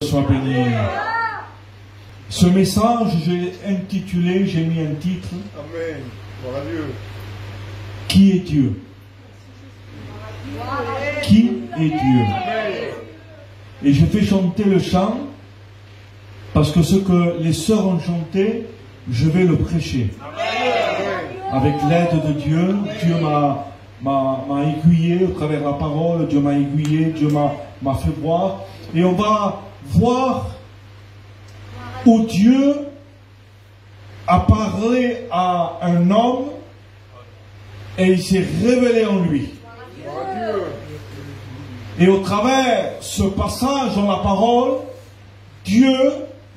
Sois béni. Ce message, j'ai intitulé, j'ai mis un titre. Amen. Gloire à Dieu. Qui est Dieu? Qui est Dieu? Et je fais chanter le chant parce que ce que les sœurs ont chanté, je vais le prêcher. Avec l'aide de Dieu, Dieu m'a aiguillé au travers de la parole, Dieu m'a aiguillé, Dieu m'a fait voir. Et on va voir où Dieu a parlé à un homme et il s'est révélé en lui. Et au travers ce passage dans la parole, Dieu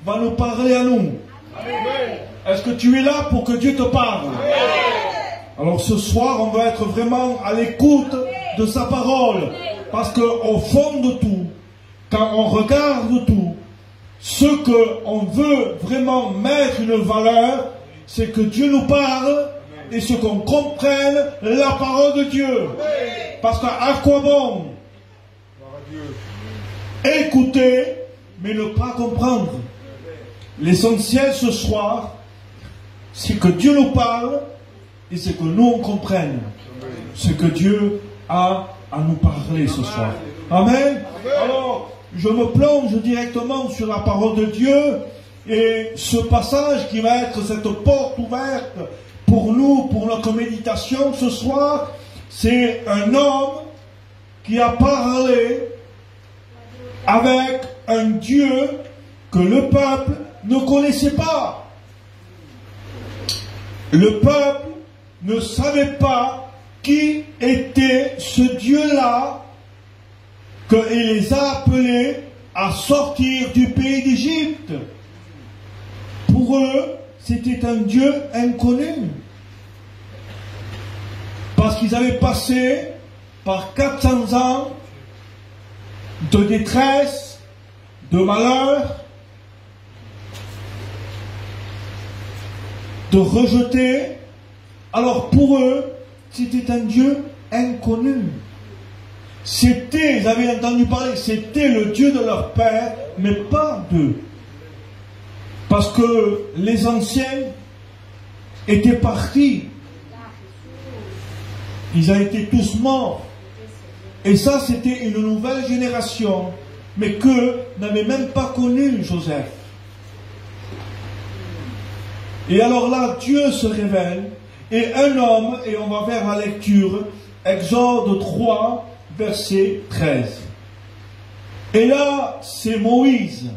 va nous parler à nous. Est-ce que tu es là pour que Dieu te parle? Alors ce soir, on va être vraiment à l'écoute de sa parole. Parce qu'au fond de tout, quand on regarde tout, ce qu'on veut vraiment mettre une valeur, c'est que Dieu nous parle et ce qu'on comprenne la parole de Dieu. Parce qu'à quoi bon écouter, mais ne pas comprendre? L'essentiel ce soir, c'est que Dieu nous parle et c'est que nous on comprenne ce que Dieu a à nous parler ce soir. Amen. Alors, je me plonge directement sur la parole de Dieu et ce passage qui va être cette porte ouverte pour nous, pour notre méditation ce soir, c'est un homme qui a parlé avec un Dieu que le peuple ne connaissait pas. Le peuple ne savait pas qui était ce Dieu-là qu'il les a appelés à sortir du pays d'Égypte. Pour eux, c'était un Dieu inconnu. Parce qu'ils avaient passé par 400 ans de détresse, de malheur, de rejeter. Alors pour eux, c'était un Dieu inconnu. C'était, ils avaient entendu parler, c'était le Dieu de leur père, mais pas d'eux. Parce que les anciens étaient partis. Ils ont été tous morts. Et ça, c'était une nouvelle génération, mais qu'eux n'avaient même pas connu Joseph. Et alors là, Dieu se révèle, et un homme, et on va faire la lecture, Exode 3, verset 13. Et là, c'est Moïse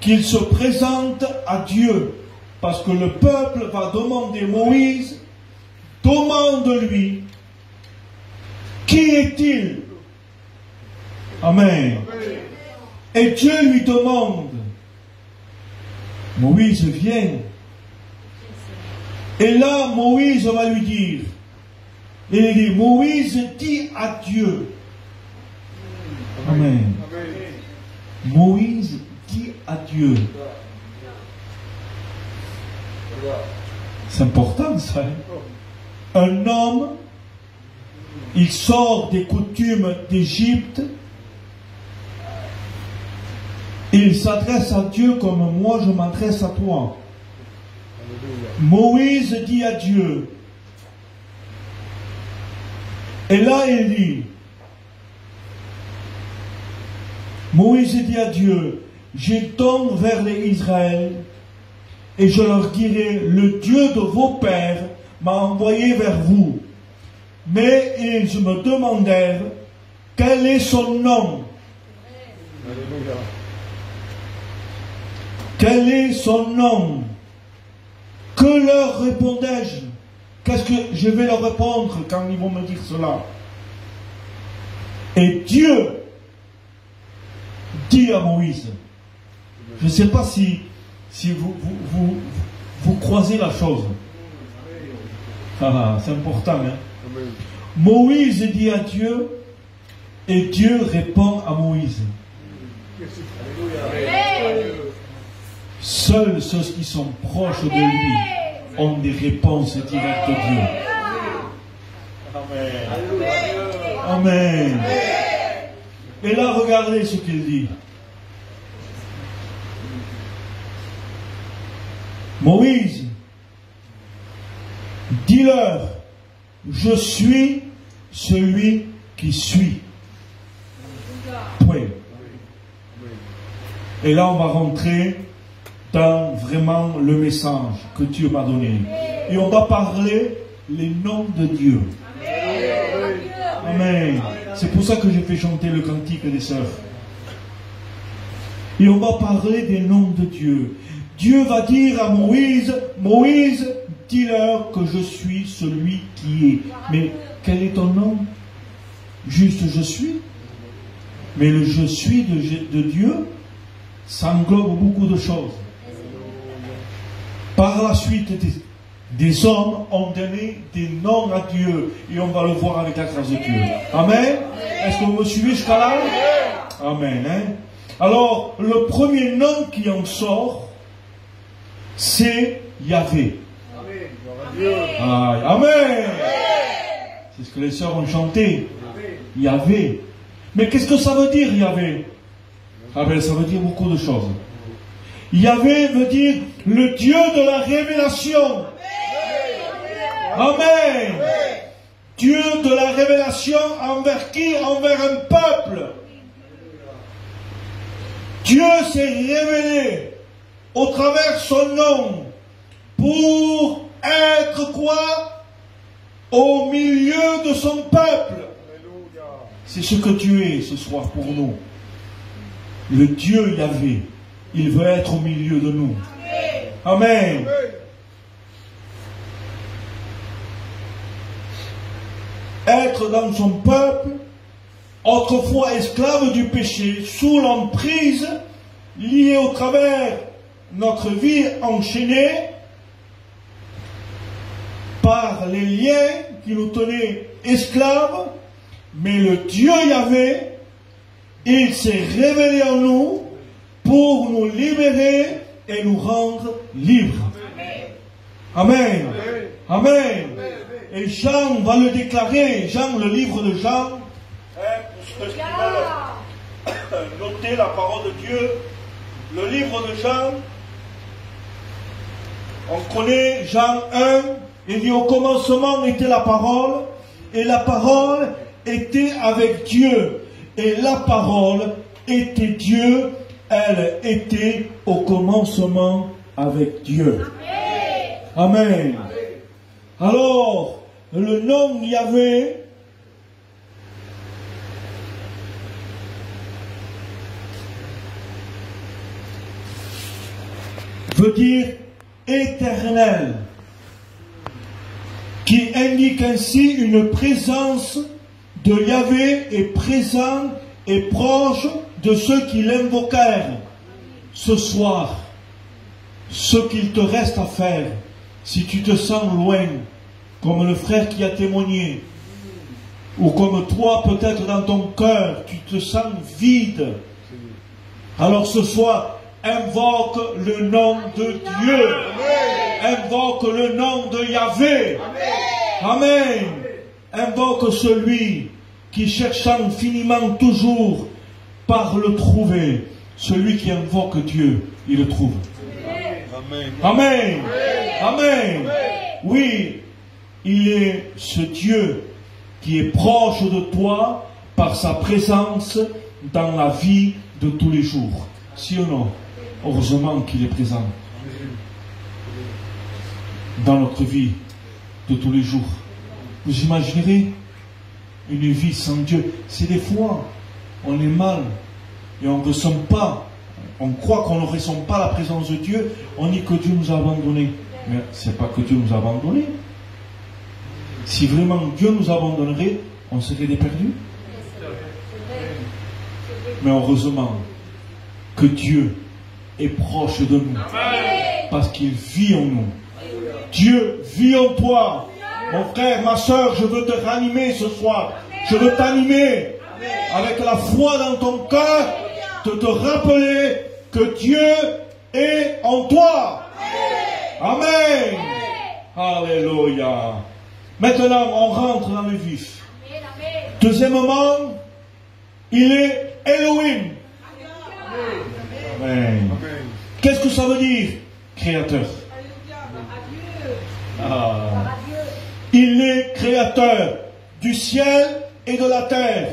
qu'il se présente à Dieu, parce que le peuple va demander Moïse, demande-lui, qui est-il? Amen. Et Dieu lui demande, Moïse vient. Et là, Moïse va lui dire, et il dit, Moïse dit à Dieu. Amen. Moïse dit à Dieu. C'est important ça. Un homme, il sort des coutumes d'Égypte, il s'adresse à Dieu comme moi je m'adresse à toi. Moïse dit à Dieu, et là il dit, Moïse dit à Dieu, je tombe vers les Israël et je leur dirai, le Dieu de vos pères m'a envoyé vers vous. Mais ils me demandèrent, quel est son nom? Quel est son nom? Que leur répondais-je? Qu'est-ce que je vais leur répondre quand ils vont me dire cela? Et Dieu dit à Moïse, je ne sais pas si vous croisez la chose. Ah, c'est important. Hein? Moïse dit à Dieu, et Dieu répond à Moïse. Seuls ceux qui sont proches de lui ont des réponses directes de Dieu. Amen. Et là, regardez ce qu'il dit. Moïse, dis-leur, je suis celui qui suis. Point. Et là, on va rentrer dans vraiment le message que Dieu m'a donné. Et on va parler les noms de Dieu. Amen. C'est pour ça que j'ai fait chanter le cantique des sœurs. Et on va parler des noms de Dieu. Dieu va dire à Moïse, Moïse, dis-leur que je suis celui qui est. Mais quel est ton nom? Juste je suis. Mais le je suis de Dieu, ça englobe beaucoup de choses. Par la suite, des hommes ont donné des noms à Dieu. Et on va le voir avec la grâce de Dieu. Amen. Est-ce que vous me suivez jusqu'à là? Amen. Hein? Alors, le premier nom qui en sort, c'est Yahvé. Amen. Amen. C'est ce que les sœurs ont chanté. Yahvé. Mais qu'est-ce que ça veut dire, Yahvé? Ah ben, ça veut dire beaucoup de choses. Yahvé veut dire le Dieu de la révélation. Amen. Dieu de la révélation envers qui? Envers un peuple. Dieu s'est révélé au travers son nom pour être quoi? Au milieu de son peuple. C'est ce que Dieu est ce soir pour nous. Le Dieu Yahvé, il veut être au milieu de nous. Amen. Être dans son peuple, autrefois esclave du péché, sous l'emprise, lié au travers notre vie enchaînée par les liens qui nous tenaient esclaves, mais le Dieu Yahvé, il s'est révélé en nous pour nous libérer et nous rendre libres. Amen. Amen. Et Jean va le déclarer, Jean, le livre de Jean, pour ceux qui veulent noter la parole de Dieu, le livre de Jean, on connaît Jean 1, il dit au commencement était la parole, et la parole était avec Dieu, et la parole était Dieu, elle était au commencement avec Dieu. Amen. Alors, le nom Yahvé, veut dire éternel, qui indique ainsi une présence de Yahvé est présent et proche de ceux qui l'invoquèrent. Ce soir, ce qu'il te reste à faire, si tu te sens loin, comme le frère qui a témoigné, ou comme toi peut-être dans ton cœur, tu te sens vide, alors ce soir, invoque le nom de Dieu. Invoque le nom de Yahvé. Amen. Invoque celui qui cherche infiniment toujours par le trouver. Celui qui invoque Dieu, il le trouve. Amen. Amen. Amen. Oui, il est ce Dieu qui est proche de toi par sa présence dans la vie de tous les jours. Si ou non? Heureusement qu'il est présent dans notre vie de tous les jours. Vous imaginerez une vie sans Dieu? C'est des fois, on est mal et on ne ressent pas, on croit qu'on ne ressent pas la présence de Dieu, on dit que Dieu nous a abandonnés. Mais ce n'est pas que Dieu nous a abandonnés. Si vraiment Dieu nous abandonnerait, on serait des perdus. Mais heureusement que Dieu est proche de nous parce qu'il vit en nous. Dieu vit en toi. Mon frère, ma soeur, je veux te ranimer ce soir. Je veux t'animer avec la foi dans ton cœur, de te rappeler que Dieu est en toi. Amen. Alléluia. Maintenant, on rentre dans le vif. Deuxièmement, il est Elohim. Amen. Qu'est-ce que ça veut dire? Créateur. Il est créateur du ciel et de la terre.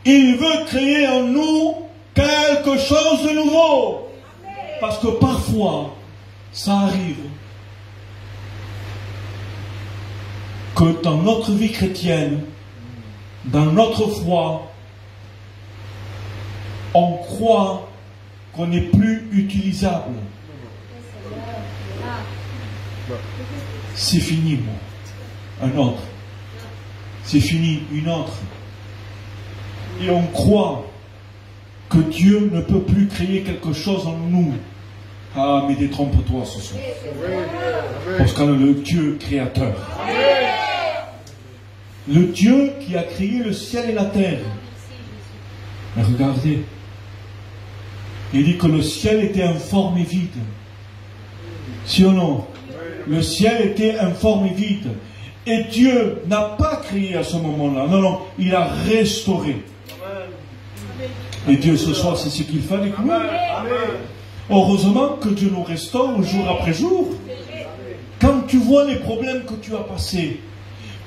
Il veut créer en nous quelque chose de nouveau. Parce que parfois, ça arrive que dans notre vie chrétienne, dans notre foi, on croit qu'on n'est plus utilisable. C'est fini, moi. Un autre. C'est fini, une autre. Et on croit que Dieu ne peut plus créer quelque chose en nous. Ah, mais détrompe-toi ce soir. Parce qu'on est le Dieu créateur. Le Dieu qui a créé le ciel et la terre. Mais regardez. Il dit que le ciel était informe et vide. Si ou non? Le ciel était informe et vide. Et Dieu n'a pas créé à ce moment-là. Non, non, il a restauré. Et Dieu ce soir, c'est ce qu'il fait avec nous. Heureusement que Dieu nous restaure jour après jour. Quand tu vois les problèmes que tu as passés,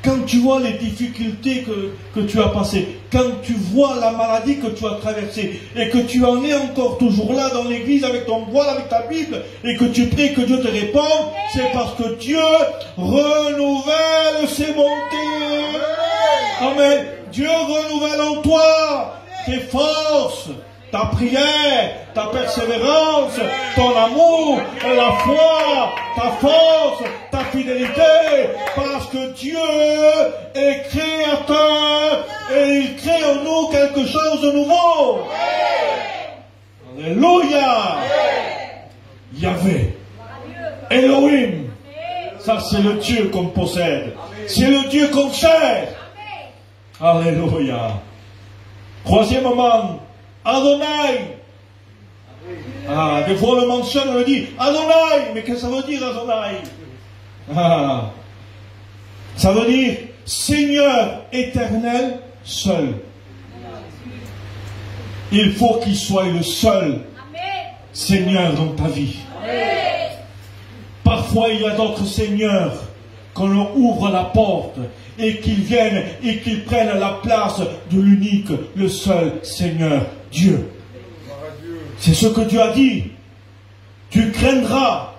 quand tu vois les difficultés que tu as passées, quand tu vois la maladie que tu as traversée, et que tu en es encore toujours là dans l'église avec ton voile, avec ta Bible, et que tu pries que Dieu te réponde, c'est parce que Dieu renouvelle ses bontés. Amen. Dieu renouvelle en toi tes forces, ta prière, ta persévérance, ton amour, la foi, ta force, ta fidélité, parce que Dieu est créateur et il crée en nous quelque chose de nouveau. Alléluia. Yahvé, Elohim, ça c'est le Dieu qu'on possède, c'est le Dieu qu'on sert. Alléluia. Troisièmement, Adonai. Ah, des fois on le mentionne, on le dit Adonai, mais qu'est-ce que ça veut dire Adonai? Ah, ça veut dire Seigneur éternel seul. Il faut qu'il soit le seul Seigneur dans ta vie. Parfois il y a d'autres seigneurs qu'on leur ouvre la porte et qu'ils viennent et qu'ils prennent la place de l'unique, le seul Seigneur, Dieu. C'est ce que Dieu a dit. Tu craindras.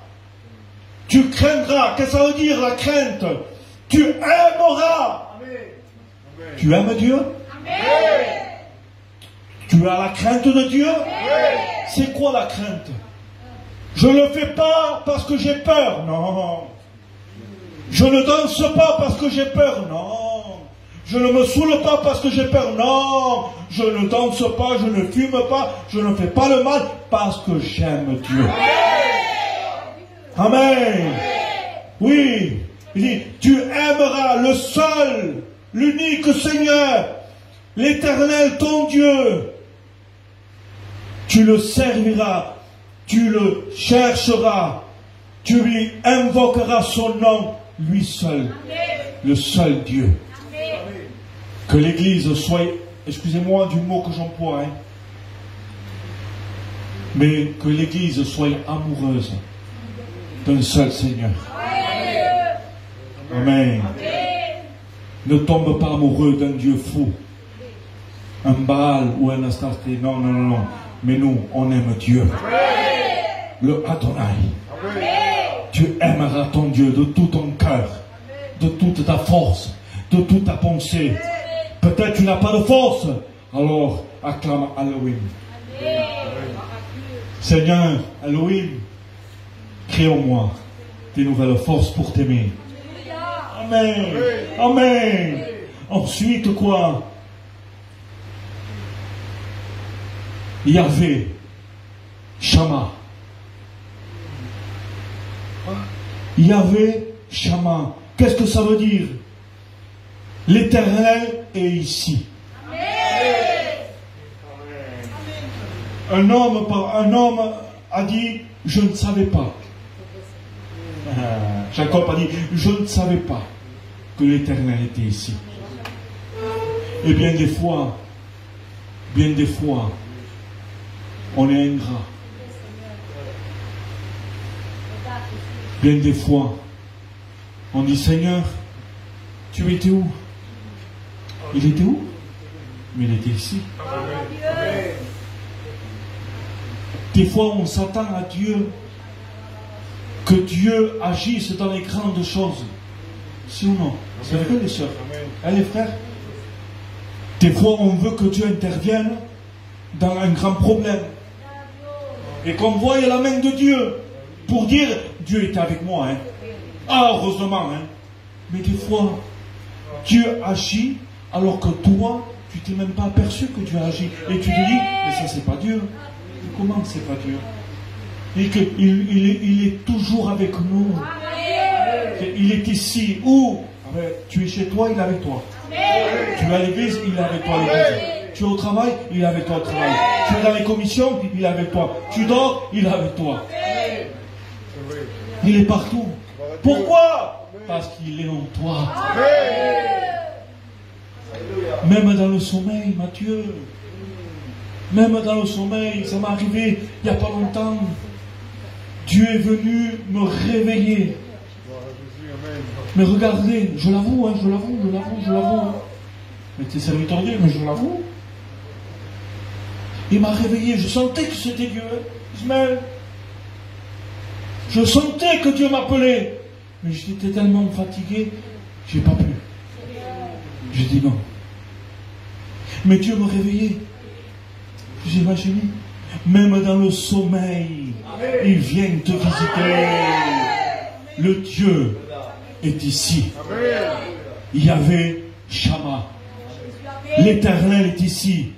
Tu craindras. Qu'est-ce que ça veut dire la crainte? Tu aimeras. Tu aimes Dieu? Tu as la crainte de Dieu? C'est quoi la crainte? Je ne le fais pas parce que j'ai peur. Non. Je ne danse pas parce que j'ai peur. Non. Je ne me saoule pas parce que j'ai peur. Non. Je ne danse pas, je ne fume pas, je ne fais pas le mal parce que j'aime Dieu. Amen. Oui. Il dit, tu aimeras le seul, l'unique Seigneur, l'Éternel ton Dieu. Tu le serviras, tu le chercheras, tu lui invoqueras son nom, lui seul, le seul Dieu. Que l'Église soit, excusez-moi du mot que j'emploie, mais que l'Église soit amoureuse d'un seul Seigneur. Amen. Ne tombe pas amoureux d'un Dieu fou, un Baal ou un Astarté. Non, non, non, non. Mais nous, on aime Dieu. Le Adonai. Tu aimeras ton Dieu de tout ton cœur, de toute ta force, de toute ta pensée. Peut-être tu n'as pas de force, alors acclame Elohim. Seigneur, Elohim, crée en moi des nouvelles forces pour t'aimer. Amen. Amen. Ensuite quoi? Yahvé, Shama. Yahvé, Shama. Qu'est-ce que ça veut dire? L'Éternel est ici. Un homme a dit, je ne savais pas. Jacob a dit, je ne savais pas que l'Éternel était ici. Et bien des fois, on est ingrat. Bien des fois, On dit, Seigneur, tu étais où? Il était où? Mais il était ici. Des fois, on s'attend à Dieu, que Dieu agisse dans les grandes choses. Si ou non? C'est vrai, les sœurs? Hein, les frères? Des fois, on veut que Dieu intervienne dans un grand problème. Et qu'on voie la main de Dieu pour dire, Dieu était avec moi. Hein. Ah, heureusement. Hein. Mais des fois, Dieu agit alors que toi, tu t'es même pas aperçu que Dieu agit. Et tu te dis, mais ça, c'est pas Dieu. Comment c'est pas Dieu? Et qu'il est toujours avec nous. Il est ici. Où? Tu es chez toi, il est avec toi. Tu es à l'église, il est avec toi à l'église. Tu es au travail, il est avec toi au travail. Tu es dans les commissions, il est avec toi. Tu dors, il est avec toi. Il est partout. Pourquoi? Parce qu'il est en toi. Même dans le sommeil, Matthieu. Même dans le sommeil, ça m'est arrivé il n'y a pas longtemps. Dieu est venu me réveiller. Mais regardez, je l'avoue, hein, je l'avoue. Hein. Mais t'es serviteur Dieu, mais je l'avoue. Il m'a réveillé, je sentais que c'était Dieu. Ismaël. Je sentais que Dieu m'appelait. Mais j'étais tellement fatigué, j'ai pas pu. J'ai dit non. Mais Dieu me réveillait. Vous imaginez? Même dans le sommeil, il vient te visiter. Le Dieu est ici. Yahvé Shama. L'Éternel est ici.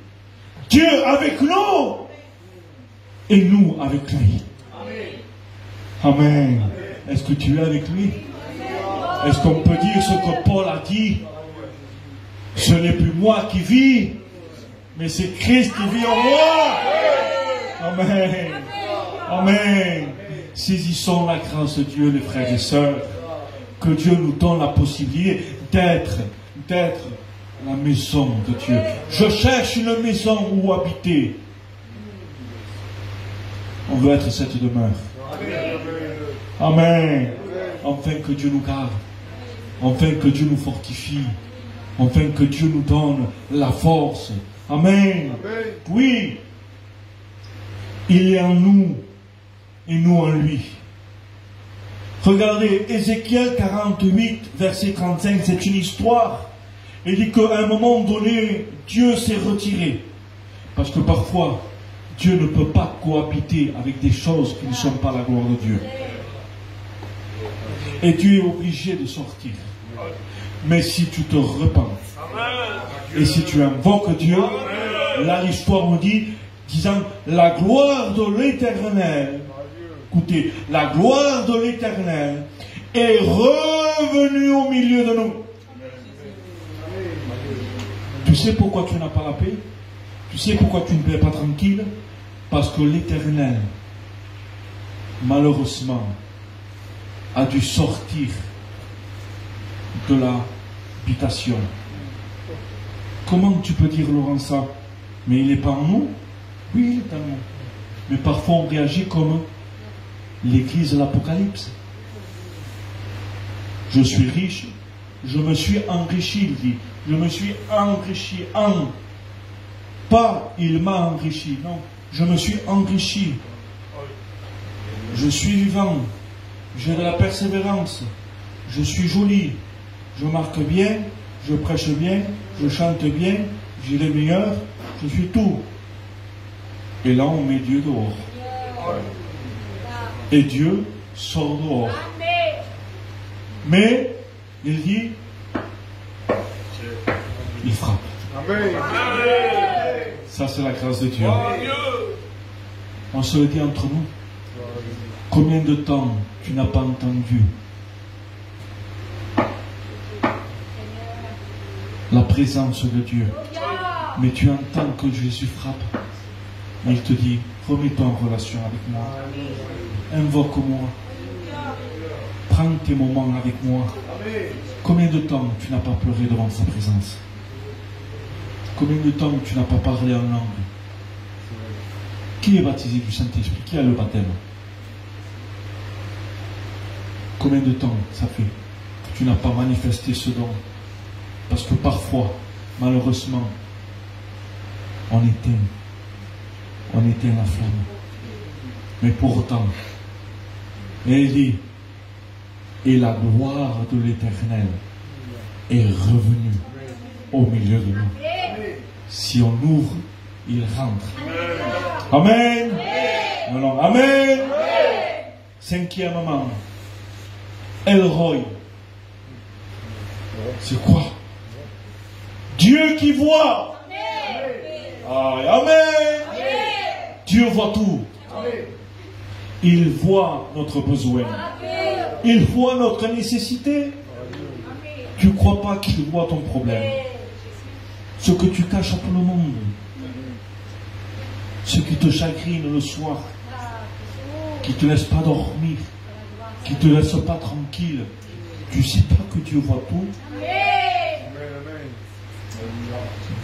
Dieu avec nous et nous avec lui. Amen. Est-ce que tu es avec lui? Est-ce qu'on peut dire ce que Paul a dit? Ce n'est plus moi qui vis, mais c'est Christ qui vit en moi. Amen. Amen. Saisissons la grâce de Dieu, les frères et sœurs. Que Dieu nous donne la possibilité d'être la maison de Dieu. Je cherche une maison où habiter. On veut être cette demeure. Amen. Enfin que Dieu nous garde. Enfin que Dieu nous fortifie. Enfin que Dieu nous donne la force. Amen. Oui. Il est en nous et nous en lui. Regardez, Ézéchiel 48, verset 35, c'est une histoire. Il dit qu'à un moment donné, Dieu s'est retiré. Parce que parfois, Dieu ne peut pas cohabiter avec des choses qui ne sont pas la gloire de Dieu. Et Dieu est obligé de sortir. Mais si tu te repens, et si tu invoques Dieu, là l'histoire nous dit, disant, la gloire de l'Éternel, écoutez, la gloire de l'Éternel est revenue au milieu de nous. Tu sais pourquoi tu n'as pas la paix? Tu sais pourquoi tu ne peux pas tranquille? Parce que l'Éternel, malheureusement, a dû sortir de l'habitation. Comment tu peux dire, Laurent, ça? Mais il n'est pas en nous? Oui, il est en nous. Mais parfois on réagit comme l'église de l'Apocalypse. Je suis riche, je me suis enrichi, il dit. Je me suis enrichi en. Pas il m'a enrichi, non. Je me suis enrichi. Je suis vivant. J'ai de la persévérance. Je suis joli. Je marque bien. Je prêche bien. Je chante bien. J'ai les meilleurs. Je suis tout. Et là, on met Dieu dehors. Et Dieu sort dehors. Mais, il dit, il frappe. Ça, c'est la grâce de Dieu. On se le dit entre nous. Combien de temps tu n'as pas entendu la présence de Dieu? Mais tu entends que Jésus frappe. Il te dit, remets-toi en relation avec moi. Invoque-moi. Prends tes moments avec moi. Combien de temps tu n'as pas pleuré devant sa présence? Combien de temps tu n'as pas parlé en langue? Qui est baptisé du Saint-Esprit? Qui a le baptême? Combien de temps ça fait que tu n'as pas manifesté ce don. Parce que parfois, malheureusement, on éteint la flamme. Mais pourtant, il dit, et la gloire de l'Éternel est revenue au milieu de nous. Si on ouvre, il rentre. Amen. Non, non. Amen. Cinquièmement, El-Roi. C'est quoi? Dieu qui voit. Amen. Dieu voit tout. Il voit notre besoin. Il voit notre nécessité. Tu ne crois pas qu'il voit ton problème? Ce que tu caches à tout le monde. Ce qui te chagrine le soir. Qui ne te laisse pas dormir. Qui ne te laisse pas tranquille. Tu ne sais pas que Dieu voit tout?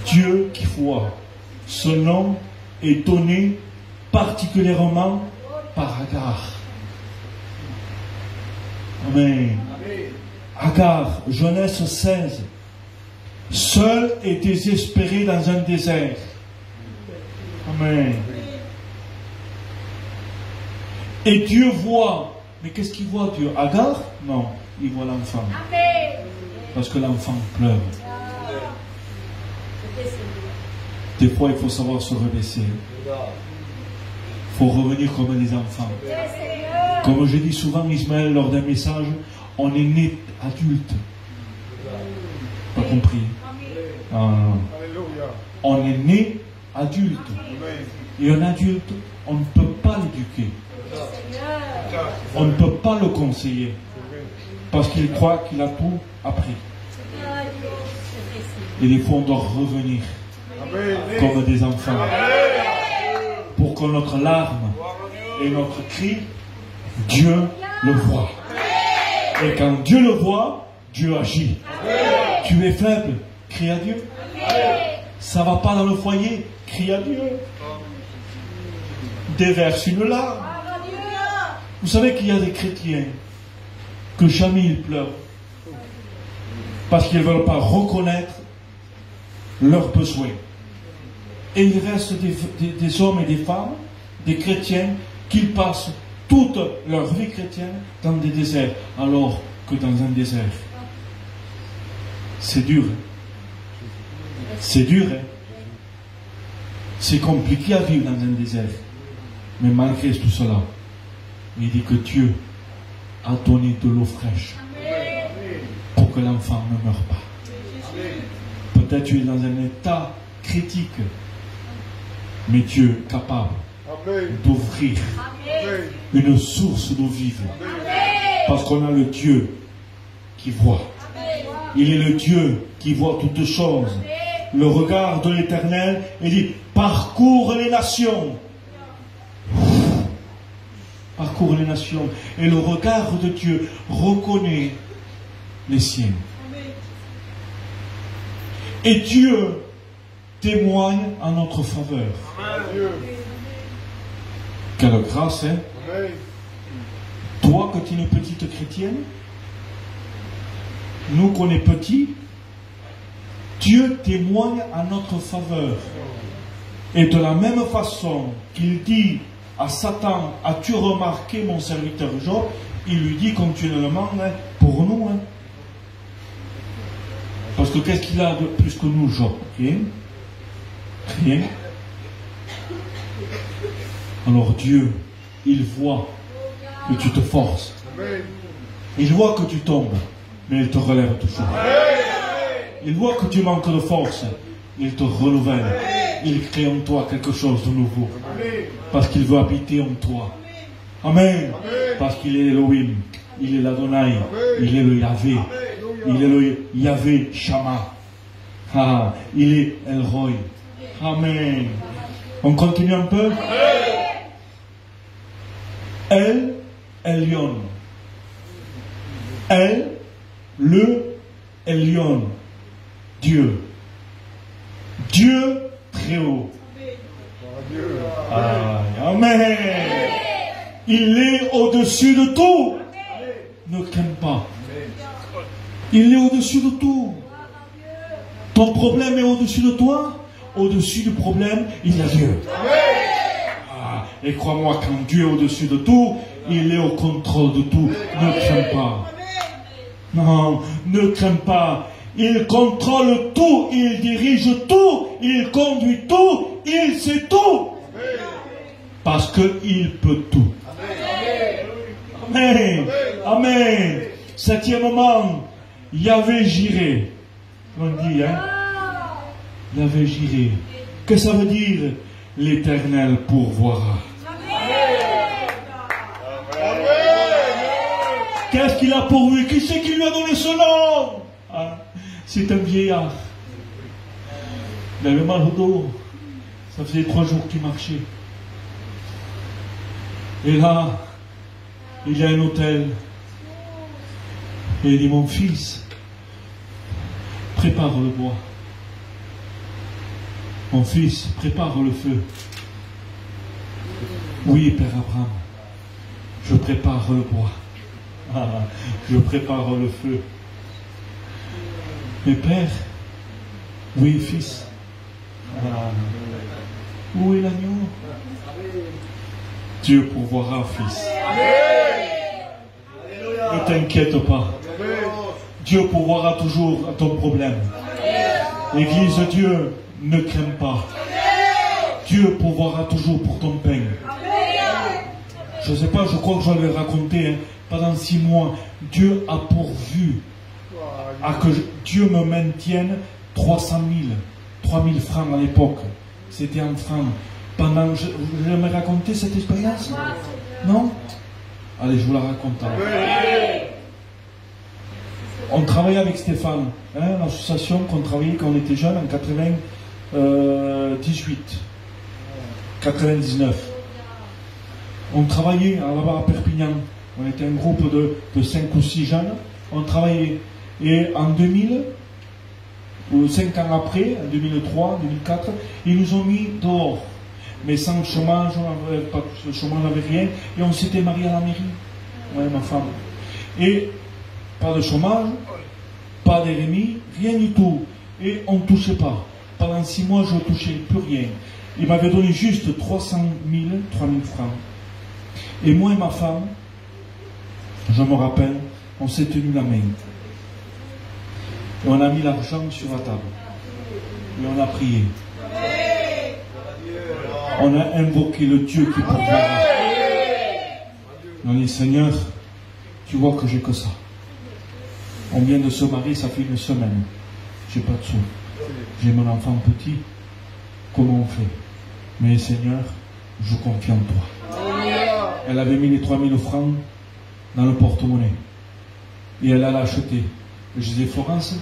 Dieu qui voit. Ce nom est donné particulièrement par Agar. Amen. Agar, Genèse 16. Seul et désespéré dans un désert. Amen. Et Dieu voit. Mais qu'est-ce qu'il voit, Dieu? Agar? Non, il voit l'enfant. Parce que l'enfant pleure. Des fois, il faut savoir se rebaisser. Il faut revenir comme des enfants. Comme je dis souvent, Ismaël, lors d'un message, on est né adulte. Pas compris? On est né adulte. Et un adulte, on ne peut pas l'éduquer. On ne peut pas le conseiller. Parce qu'il croit qu'il a tout appris. Et des fois, on doit revenir comme des enfants. Pour que notre larme et notre cri, Dieu le voit. Et quand Dieu le voit, Dieu agit. Tu es faible, crie à Dieu. Ça ne va pas dans le foyer, crie à Dieu. Déverse une larme. Vous savez qu'il y a des chrétiens que jamais ils pleurent. Parce qu'ils ne veulent pas reconnaître leurs besoins. Et il reste des hommes et des femmes, des chrétiens, qui passent toute leur vie chrétienne dans des déserts, alors que dans un désert, c'est dur. C'est dur. C'est compliqué à vivre dans un désert. Mais malgré tout cela, il dit que Dieu a donné de l'eau fraîche pour que l'enfant ne meure pas. Peut-être tu es dans un état critique, mais Dieu est capable d'ouvrir une source d'eau vive. Parce qu'on a le Dieu qui voit. Il est le Dieu qui voit toutes choses. Le regard de l'Éternel, il dit, parcours les nations. Parcours les nations. Et le regard de Dieu reconnaît les siens. Et Dieu témoigne en notre faveur. Quelle grâce, hein? Toi, que tu es une petite chrétienne, nous qu'on est petits, Dieu témoigne en notre faveur. Et de la même façon qu'il dit à Satan, as-tu remarqué mon serviteur Job? Il lui dit continuellement, hein, pour nous. Hein. Parce que qu'est-ce qu'il a de plus que nous, Job? Rien. Rien. Alors Dieu, il voit que tu te forces. Il voit que tu tombes, mais il te relève toujours. Il voit que tu manques de force, il te renouvelle. Il crée en toi quelque chose de nouveau. Parce qu'il veut habiter en toi. Amen. Parce qu'il est Elohim, il est l'Adonai, il est le Yahvé, il est le Yahvé Shama. Ah, il est El-Roi. Amen. On continue un peu. El Elyon. El, le Elyon. Dieu. Dieu très haut. Amen. Il est au-dessus de tout. Ne crains pas. Il est au-dessus de tout. Ton problème est au-dessus de toi. Au-dessus du problème, il y a Dieu. Ah, et crois-moi, quand Dieu est au-dessus de tout, il est au contrôle de tout. Ne crains pas. Non, ne crains pas. Il contrôle tout, il dirige tout, il conduit tout, il sait tout. Parce qu'il peut tout. Amen. Amen. Septièmement, Yahvé Jireh. On dit, hein? Yahvé Jireh. Qu'est-ce que ça veut dire? L'Éternel pourvoira. Qu'est-ce qu'il a pourvu? Qui c'est qui lui a donné ce nom? Ah, c'est un vieillard. Il avait mal au dos. Ça faisait 3 jours qu'il marchait. Et là, il y a un hôtel. Et il dit, mon fils, prépare le bois. Mon fils, prépare le feu. Oui, Père Abraham, je prépare le bois. Ah, je prépare le feu. Mais Père, oui, fils. Ah, où est l'agneau? Dieu pourvoira, fils. Ne t'inquiète pas. Dieu pourvoira toujours à ton problème. Église de Dieu, ne crains pas. Dieu pourvoira toujours pour ton pain. Je ne sais pas, je crois que je l'ai raconté. Hein. Pendant 6 mois, Dieu a pourvu à que Dieu me maintienne 300 000, 3 000 francs à l'époque. C'était en francs. Pendant, je me raconter cette expérience? Non? Allez, je vous la raconte alors. On travaillait avec Stéphane, hein, l'association qu'on travaillait quand on était jeune, en 98, 99. On travaillait là-bas à Perpignan. On était un groupe de 5 ou 6 jeunes. On travaillait. Et en 2000, ou 5 ans après, en 2003, 2004, ils nous ont mis dehors. Mais sans chômage, on n'avait pas de chômage, on n'avait rien. Et on s'était mariés à la mairie, moi et ma femme. Et pas de chômage, pas d'RMI, rien du tout. Et on ne touchait pas. Pendant 6 mois, je ne touchais plus rien. Il m'avait donné juste 300 000, 3 000 francs. Et moi et ma femme, je me rappelle, on s'est tenu la main. Et on a mis l'argent sur la table. Et on a prié. On a invoqué le Dieu qui pourvoira. On a dit, Seigneur, tu vois que j'ai que ça. On vient de se marier, ça fait 1 semaine. J'ai pas de sous. J'ai mon enfant petit. Comment on fait? Mais Seigneur, je confie en toi. Elle avait mis les 3 000 francs dans le porte-monnaie. Et elle allait acheter. Et je disais, Florence,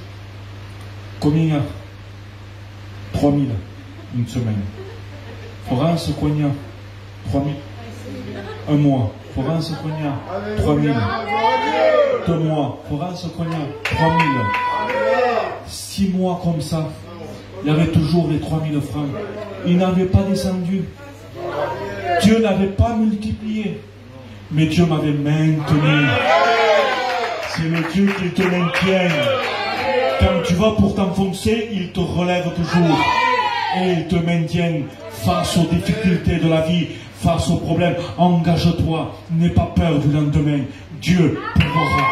combien il y a? 3 000, 1 semaine. Florence, combien il y a? 3 000. 1 mois. Florence, combien il y a? 3 000. 2 mois. Florence, combien il y a? 3 000. 6 mois comme ça. Il y avait toujours les 3 000 francs. Il n'avait pas descendu. Dieu n'avait pas multiplié. Mais Dieu m'avait maintenu. C'est le Dieu qui te maintient. Quand tu vas pour t'enfoncer, il te relève toujours. Et il te maintient face aux difficultés de la vie, face aux problèmes. Engage-toi. N'aie pas peur du lendemain. Dieu pourvoira.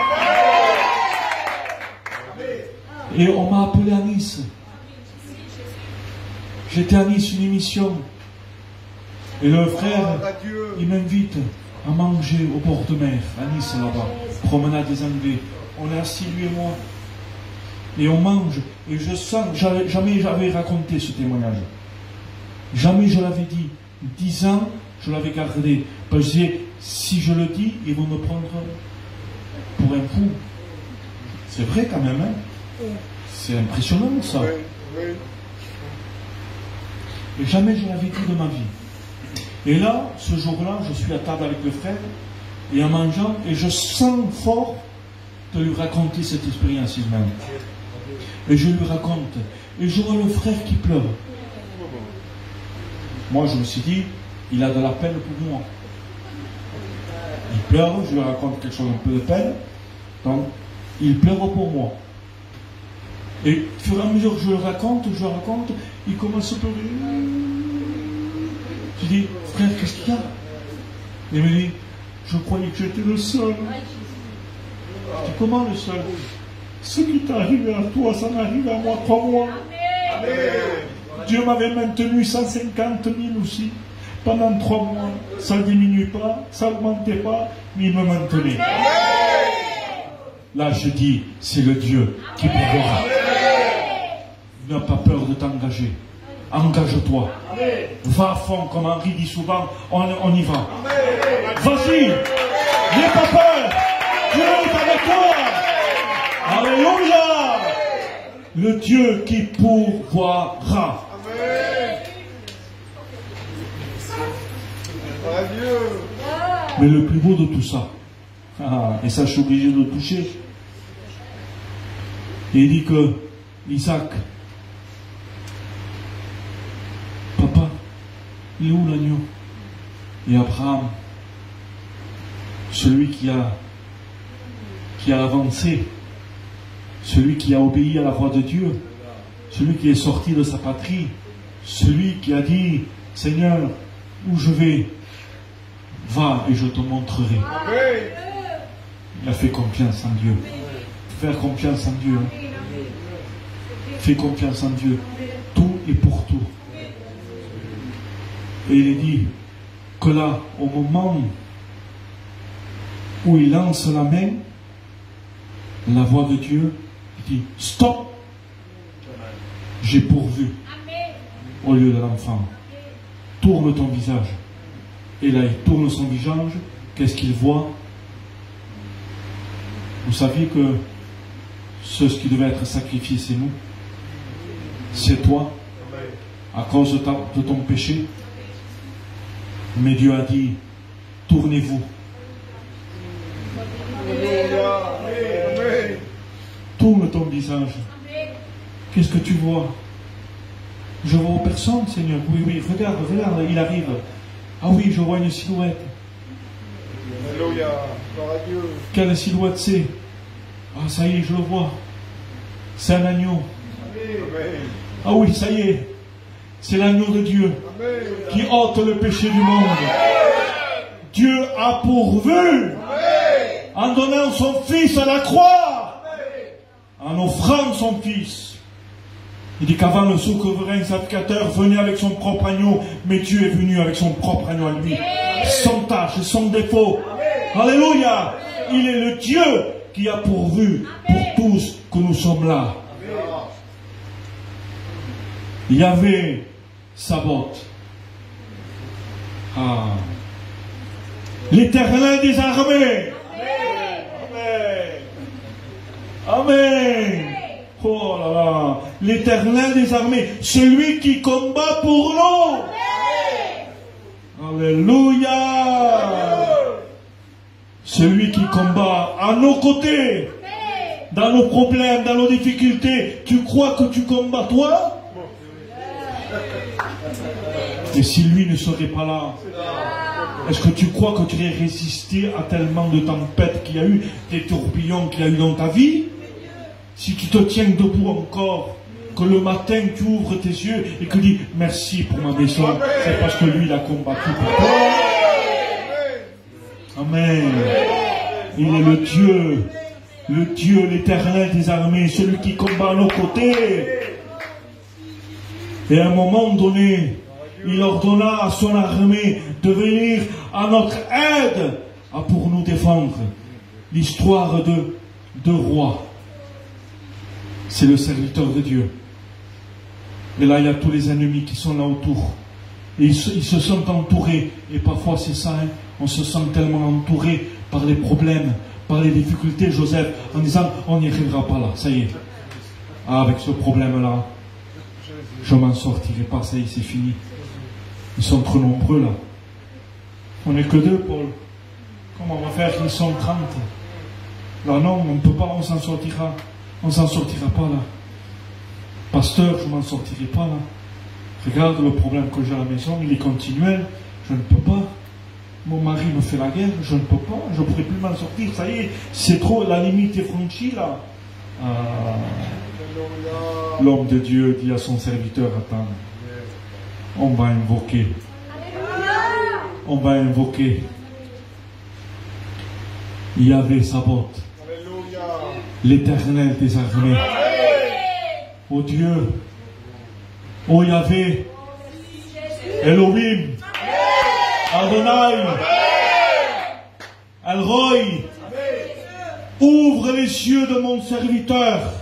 Et on m'a appelé à Nice. J'étais à Nice, une émission. Et le frère, il m'invite à manger au bord de mer, à Nice là-bas. Promenade des Anglais. On est assis, lui et moi. Et on mange. Et je sens, jamais j'avais raconté ce témoignage. Jamais je l'avais dit. 10 ans, je l'avais gardé. Parce que je disais, si je le dis, ils vont me prendre pour un fou. C'est vrai quand même, hein? C'est impressionnant ça. Et jamais je l'avais dit de ma vie. Et là, ce jour-là, je suis à table avec le frère, et en mangeant, et je sens fort de lui raconter cette expérience humaine. Et je lui raconte. Et je vois le frère qui pleure. Moi, je me suis dit, il a de la peine pour moi. Il pleure, je lui raconte quelque chose un peu de peine. Donc, il pleure pour moi. Et au fur et à mesure que je le raconte, il commence à pleurer. Je dis, frère, qu'est-ce qu'il y a? Il me dit, je croyais que j'étais le seul. Je dis, comment le seul? Ce qui t'est arrivé à toi, ça m'est arrivé à moi 3 mois. Amen. Dieu m'avait maintenu 150 000 aussi. Pendant 3 mois, ça ne diminuait pas, ça n'augmentait pas, mais il me maintenait. Là, je dis, c'est le Dieu qui pourra. N'aie pas peur de t'engager. Engage-toi. Va à fond, comme Henri dit souvent, on y va. Vas-y, n'aie pas peur. Dieu est avec toi. Alléluia. Le Dieu qui pourvoira. Mais le plus beau de tout ça, et ça je suis obligé de le toucher, il dit que Isaac, papa, il est où l'agneau? Et Abraham, celui qui a avancé, celui qui a obéi à la voix de Dieu, celui qui est sorti de sa patrie, celui qui a dit, Seigneur, où je vais, va et je te montrerai. Il a fait confiance en Dieu. Faire confiance en Dieu. Fais confiance en Dieu. Tout est pour tout. Et il est dit que là, au moment où il lance la main, la voix de Dieu, il dit, stop, j'ai pourvu au lieu de l'enfant. Tourne ton visage. Et là, il tourne son visage. Qu'est-ce qu'il voit? Vous saviez que ce qui devait être sacrifié, c'est nous. C'est toi, à cause de ton péché. Mais Dieu a dit, tournez-vous. Tourne ton visage. Qu'est-ce que tu vois? Je vois personne, Seigneur. Oui, regarde, il arrive. Ah oui, je vois une silhouette. Alléluia, gloire à Dieu. Quelle silhouette c'est? Ah, ça y est, je le vois. C'est un agneau. Amen. Ah oui, ça y est. C'est l'agneau de Dieu qui ôte le péché du monde. Dieu a pourvu en donnant son Fils à la croix, en offrant son Fils. Il dit qu'avant le souverain sacrificateur venait avec son propre agneau, mais Dieu est venu avec son propre agneau à lui, sans tâche, sans défaut. Alléluia. Il est le Dieu qui a pourvu pour tous que nous sommes là. Il y avait Sabot. L'Éternel des armées. Amen. Oh là là, l'Éternel des armées, celui qui combat pour nous. Alléluia. Celui qui combat à nos côtés, dans nos problèmes, dans nos difficultés. Tu crois que tu combats toi? Et si lui ne serait pas là, est-ce que tu crois que tu aurais résisté à tellement de tempêtes qu'il y a eu, des tourbillons qu'il y a eu dans ta vie? Si tu te tiens debout encore, que le matin tu ouvres tes yeux et que tu dis merci pour ma maison, c'est parce que lui il a combattu pour toi. Amen. Il est le Dieu, l'Éternel des armées, celui qui combat à nos côtés. Et à un moment donné, il ordonna à son armée de venir à notre aide pour nous défendre. L'histoire de deux rois. C'est le serviteur de Dieu. Et là, il y a tous les ennemis qui sont là autour. Et ils se sont entourés. Et parfois, c'est ça, hein, on se sent tellement entouré par les problèmes, par les difficultés, Joseph, en disant, on n'y arrivera pas là, ça y est. Ah, avec ce problème-là, je m'en sortirai pas, ça y est, c'est fini. Ils sont trop nombreux, là. On n'est que 2, Paul. Comment on va faire qu'ils sont 30? Là, non, on ne peut pas, on s'en sortira. On ne s'en sortira pas là. Pasteur, je ne m'en sortirai pas là. Regarde le problème que j'ai à la maison, il est continuel. Je ne peux pas. Mon mari me fait la guerre, je ne peux pas. Je ne pourrai plus m'en sortir. Ça y est, c'est trop, la limite est franchie là. Alléluia. L'homme de Dieu dit à son serviteur Nathan, on va invoquer. On va invoquer Yahvé Sabaoth, Alléluia. l'Éternel des armées. Oh Dieu, oh Yahvé, Elohim, Adonai, El Roi, ouvre les yeux de mon serviteur.